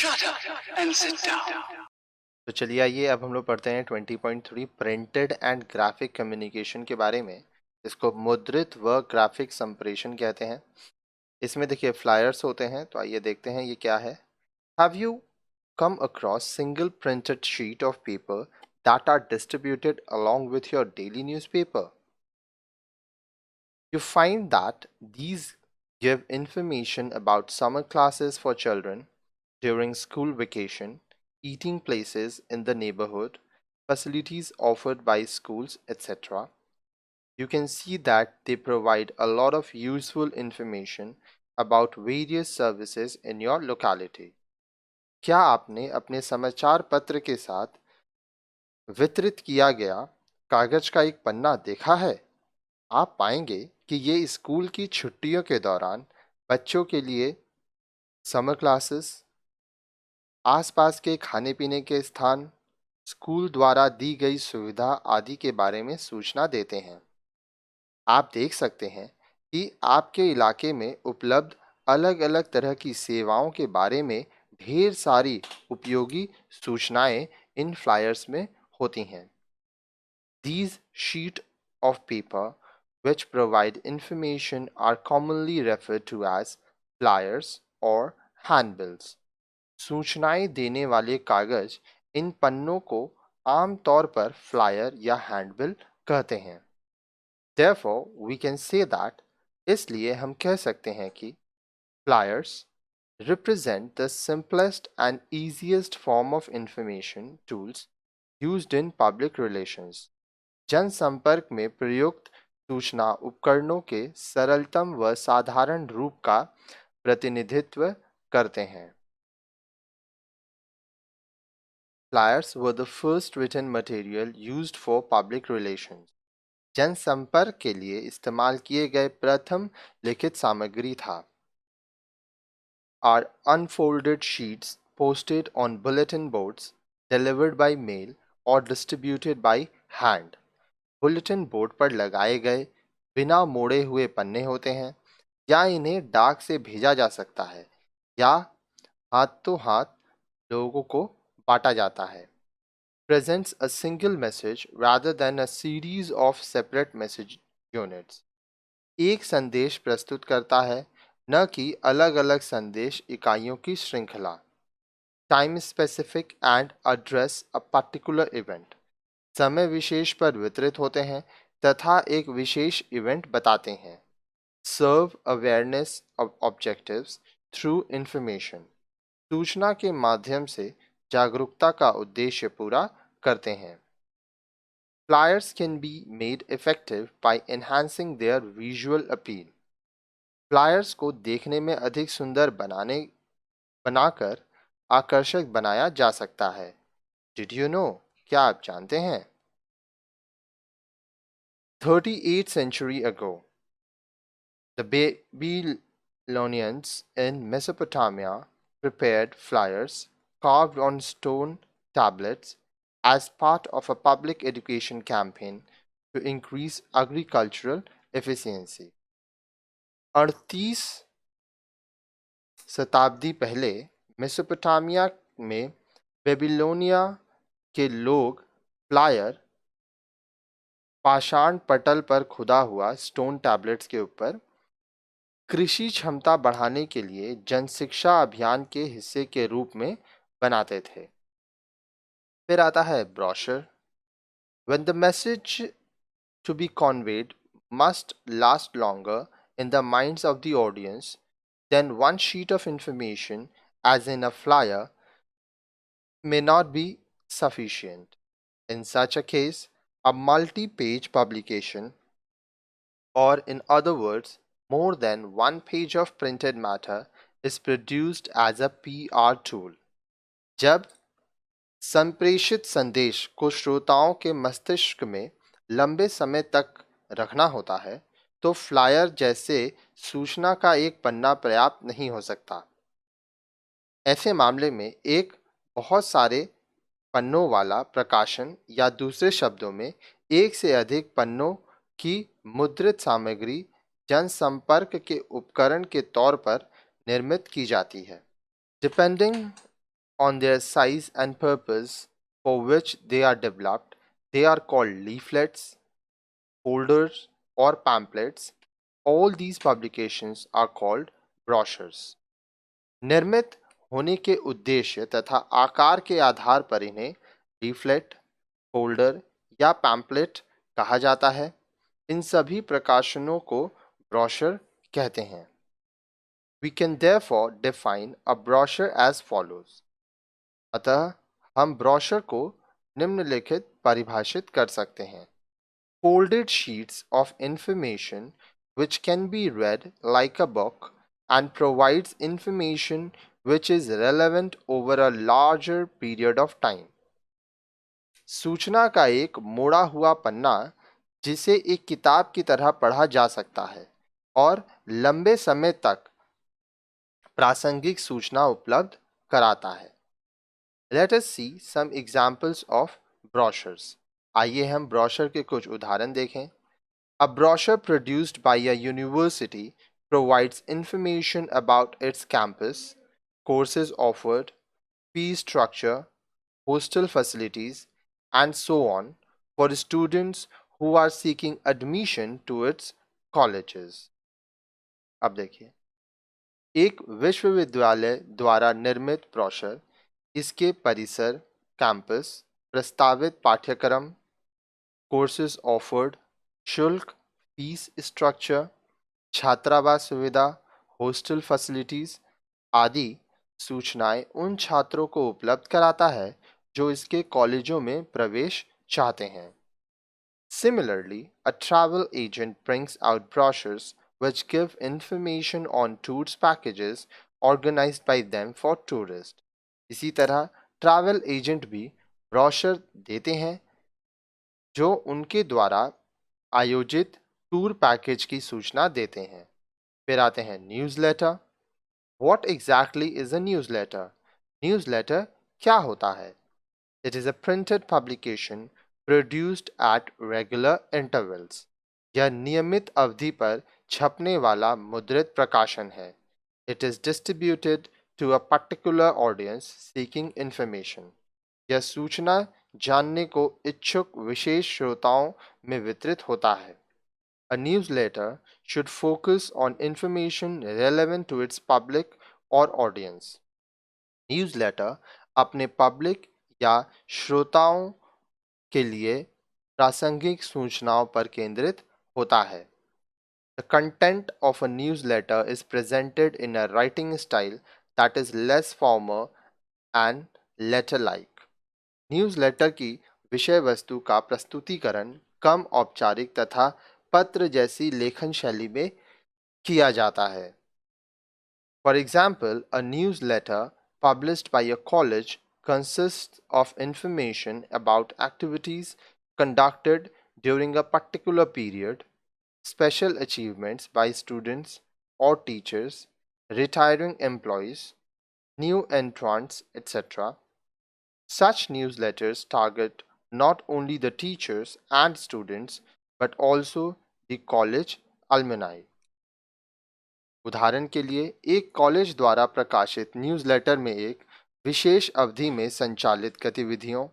Shut up and sit down. तो चलिए आइए अब हम लोग पढ़ते हैं 20.3 प्रिंटेड एंड ग्राफिक कम्युनिकेशन के बारे में। इसको मुद्रित व ग्राफिक संप्रेषण कहते हैं। इसमें देखिए फ्लायर्स होते हैं, तो आइए देखते हैं ये क्या है। Have you come across single printed sheet of paper that are distributed along with your daily newspaper? You find that these give information about summer classes for children during school vacation, eating places in the neighborhood, facilities offered by schools, etc. You can see that they provide a lot of useful information about various services in your locality. क्या आपने अपने समाचार पत्र के साथ वितरित किया गया कागज का एक पन्ना देखा है? आप पाएंगे कि ये स्कूल की छुट्टियों के दौरान बच्चों के लिए समर क्लासेस, आसपास के खाने पीने के स्थान, स्कूल द्वारा दी गई सुविधा आदि के बारे में सूचना देते हैं। आप देख सकते हैं कि आपके इलाके में उपलब्ध अलग-अलग तरह की सेवाओं के बारे में ढेर सारी उपयोगी सूचनाएं इन फ्लायर्स में होती हैं। These sheet of paper which provide information are commonly referred to as flyers or handbills. सूचनाएं देने वाले कागज इन पन्नों को आमतौर पर फ्लायर या हैंडबिल कहते हैं। Therefore, we can say that इसलिए हम कह सकते हैं कि flyers represent the simplest and easiest form of information tools used in public relations. जनसंपर्क में प्रयुक्त सूचना उपकरणों के सरलतम व साधारण रूप का प्रतिनिधित्व करते हैं। Flyers were the first written material used for public relations. जनसंपर्क के लिए इस्तेमाल किए गए प्रथम लिखित सामग्री था। Are unfolded sheets posted on bulletin boards, delivered by mail or distributed by hand. Bulletin board पर लगाए गए बिना मोड़े हुए पन्ने होते हैं, या इन्हें डाक से भेजा जा सकता है, या हाथों हाथ लोगों को बांटा जाता है। Presents a single message rather than a series of separate message units. एक संदेश प्रस्तुत करता है, न कि अलग-अलग संदेश इकाइयों की श्रृंखला। Time specific and address a particular event. समय विशेष पर वितरित होते हैं तथा एक विशेष इवेंट बताते हैं। Serve awareness of objectives through information. सूचना के माध्यम से जागरूकता का उद्देश्य पूरा करते हैं। Flyers can be made effective by enhancing their visual appeal. Flyers को देखने में अधिक सुंदर बनाकर आकर्षक बनाया जा सकता है। Did you know? क्या आप जानते हैं? 38th century ago, the Babylonians in Mesopotamia prepared flyers carved on stone tablets as part of a public education campaign to increase agricultural efficiency. 38 शताब्दी पहले मेसोपोटामिया में बेबीलोनिया के लोग फ्लायर पाषाण पटल पर खुदा हुआ स्टोन टैबलेट्स के ऊपर कृषि क्षमता बढ़ाने के लिए जनशिक्षा अभियान के हिस्से के रूप में बनाते थे। फिर आता है brochure. When the message to be conveyed must last longer in the minds of the audience than one sheet of information, as in a flyer, may not be sufficient. In such a case, a multi-page publication, or in other words, more than one page of printed matter, is produced as a PR tool. जब संप्रेषित संदेश को श्रोताओं के मस्तिष्क में लंबे समय तक रखना होता है, तो फ्लायर जैसे सूचना का एक पन्ना पर्याप्त नहीं हो सकता। ऐसे मामले में एक बहुत सारे पन्नों वाला प्रकाशन, या दूसरे शब्दों में एक से अधिक पन्नों की मुद्रित सामग्री जनसंपर्क के उपकरण के तौर पर निर्मित की जाती है। Depending on their size and purpose for which they are developed. They are called leaflets, folders, or pamphlets. All these publications are called brochures. निर्मित होने के उद्देश्य तथा आकार के आधार पर इन्हें लीफलेट, फोल्डर या पैम्पलेट कहा जाता है। इन सभी प्रकाशनों को ब्रोशर कहते हैं। We can therefore define a brochure as follows. अतः हम ब्रोशर को निम्नलिखित परिभाषित कर सकते हैं। Folded sheets of information which can be read like a book and provides information which is relevant over a larger period of time. सूचना का एक मोड़ा हुआ पन्ना जिसे एक किताब की तरह पढ़ा जा सकता है और लंबे समय तक प्रासंगिक सूचना उपलब्ध कराता है। Let us see some examples of brochures. आइए हम ब्रोशर के कुछ उदाहरण देखें। A brochure produced by a university provides information about its campus, courses offered, fee structure, hostel facilities, and so on for students who are seeking admission to its colleges. अब देखिए, एक विश्वविद्यालय द्वारा निर्मित ब्रोशर इसके परिसर, कैंपस, प्रस्तावित पाठ्यक्रम, कोर्सेज ऑफर्ड, शुल्क, फीस स्ट्रक्चर, छात्रावास सुविधा, हॉस्टल फैसिलिटीज आदि सूचनाएं उन छात्रों को उपलब्ध कराता है जो इसके कॉलेजों में प्रवेश चाहते हैं। Similarly, a travel agent brings out brochures which give information on tours packages organized by them for tourists. इसी तरह ट्रैवल एजेंट भी ब्रोशर देते हैं जो उनके द्वारा आयोजित टूर पैकेज की सूचना देते हैं। फिर आते हैं newsletter. What exactly is a newsletter? Newsletter क्या होता है? It is a printed publication produced at regular intervals. यह नियमित अवधि पर छपने वाला मुद्रित प्रकाशन है। It is distributed to a particular audience seeking information. यह सूचना जानने को इच्छुक विशेष श्रोताओं में वितरित होता है। A newsletter should focus on information relevant to its public or audience. Newsletter अपने पब्लिक या श्रोताओं के लिए प्रासंगिक सूचनाओं पर केंद्रित होता है। The content of a newsletter is presented in a writing style that is less formal and letter-like. Newsletter की विषय वस्तु का प्रस्तुतिकरण कम औपचारिक तथा पत्र जैसी लेखन शैली में किया जाता है। For example, a newsletter published by a college consists of information about activities conducted during a particular period, special achievements by students or teachers, retiring employees, new entrants, etc. Such newsletters target not only the teachers and students but also the college alumni. उदाहरण के लिए एक college द्वारा प्रकाशित newsletter में एक विशेष अवधि में संचालित गतिविधियों,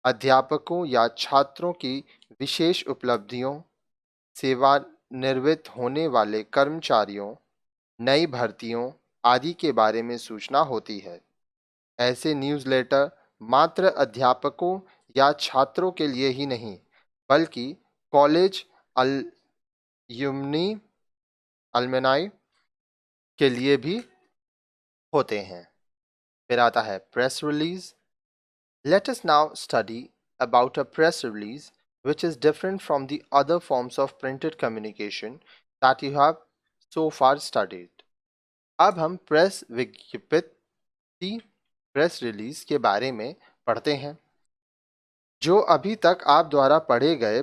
अध्यापकों या छात्रों की विशेष उपलब्धियों, सेवानिवृत्त होने वाले कर्मचारियों, नई भर्तियों आदि के बारे में सूचना होती है। ऐसे न्यूज़लेटर मात्र अध्यापकों या छात्रों के लिए ही नहीं बल्कि कॉलेज अलुमनी के लिए भी होते हैं। फिर आता है press release. Let us now study about a press release which is different from the other forms of printed communication that you have so far studied. अब हम प्रेस विज्ञप्ति प्रेस रिलीज के बारे में पढ़ते हैं जो अभी तक आप द्वारा पढ़े गए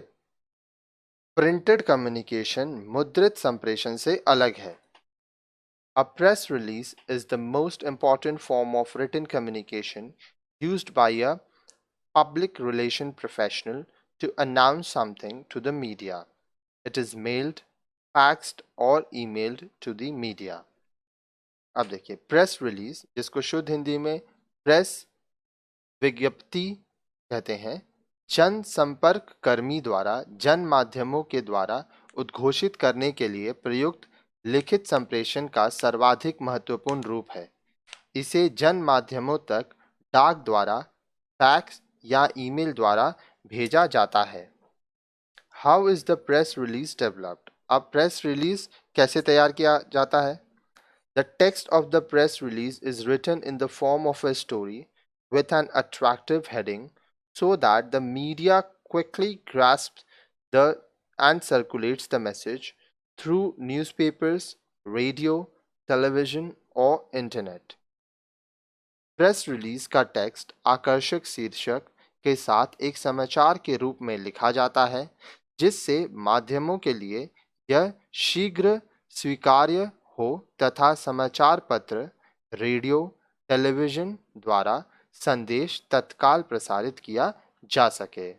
प्रिंटेड कम्युनिकेशन मुद्रित संप्रेषण से अलग है। A press release is the most important form of written communication used by a public relation professional to announce something to the media. It is mailed, faxed or emailed to the media. अब देखिए press release जिसको शुद्ध हिंदी में press विज्ञप्ति कहते हैं जनसंपर्क कर्मी द्वारा जन माध्यमों के द्वारा उद्घोषित करने के लिए प्रयुक्त लिखित संप्रेषण का सर्वाधिक महत्वपूर्ण रूप है। इसे जन माध्यमों तक डाक द्वारा, फैक्स या ईमेल द्वारा भेजा जाता है। How is the press release developed? अब प्रेस रिलीज कैसे तैयार किया जाता है? The text of the press release is written in the form of a story with an attractive heading so that the media quickly grasps the and circulates the message through newspapers, radio, television or internet. Press release का text आकर्षक शीर्षक के साथ एक समाचार के रूप में लिखा जाता है जिससे माध्यमों के लिए यह शीघ्र स्वीकार्य हो तथा समाचार पत्र, रेडियो, टेलीविजन द्वारा संदेश तत्काल प्रसारित किया जा सके।